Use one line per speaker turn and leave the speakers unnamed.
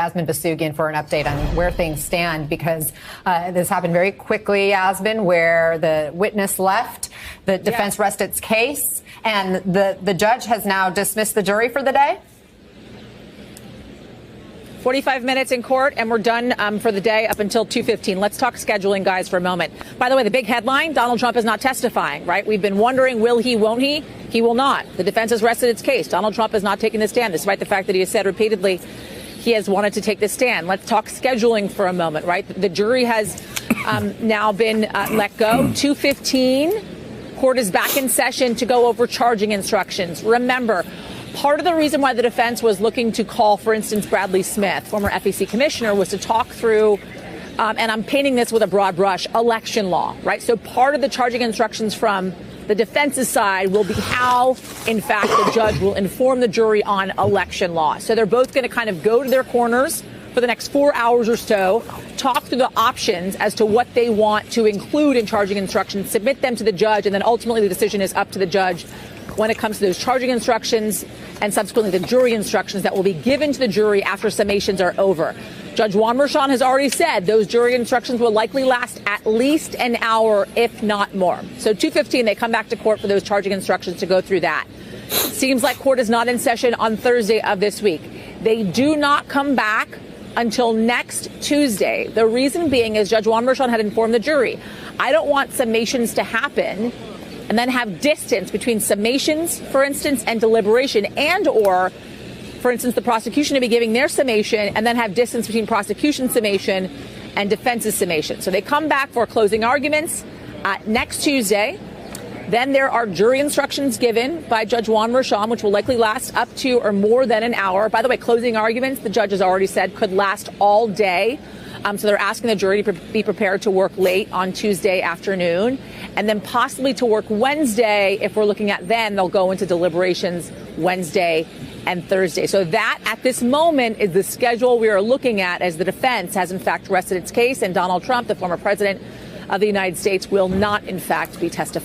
Yasmin Basugian for an update on where things stand, because this happened very quickly, Yasmin, where the witness left, the defense rested its case, and the judge has now dismissed the jury for the day.
45 minutes in court, and we're done for the day up until 2:15. Let's talk scheduling, guys, for a moment. By the way, the big headline, Donald Trump is not testifying, right? We've been wondering, will he, won't he? He will not. The defense has rested its case. Donald Trump is not taking the stand, despite the fact that he has said repeatedly he has wanted to take the stand. Let's talk scheduling for a moment, right? The jury has now been let go. 2:15, court is back in session to go over charging instructions. Remember, part of the reason why the defense was looking to call, for instance, Bradley Smith, former FEC commissioner, was to talk through, and I'm painting this with a broad brush, election law, right? So part of the charging instructions from the defense's side will be how, in fact, the judge will inform the jury on election law. So they're both going to kind of go to their corners for the next 4 hours or so, talk through the options as to what they want to include in charging instructions, submit them to the judge, and then ultimately the decision is up to the judge when it comes to those charging instructions and subsequently the jury instructions that will be given to the jury after summations are over. Judge Juan Merchan has already said those jury instructions will likely last at least an hour, if not more. So 2:15, they come back to court for those charging instructions to go through that. Seems like court is not in session on Thursday of this week. They do not come back until next Tuesday. The reason being is Judge Juan Merchan had informed the jury, I don't want summations to happen and then have distance between summations, for instance, and deliberation, and or, for instance, the prosecution to be giving their summation and then have distance between prosecution summation and defense's summation. So they come back for closing arguments next Tuesday. Then there are jury instructions given by Judge Juan Merchan, which will likely last up to or more than an hour. By the way, closing arguments, the judge has already said, could last all day. So they're asking the jury to be prepared to work late on Tuesday afternoon and then possibly to work Wednesday. If we're looking at then, they'll go into deliberations Wednesday and Thursday. So that at this moment is the schedule we are looking at as the defense has in fact rested its case, and Donald Trump, the former president of the United States, will not in fact be testifying.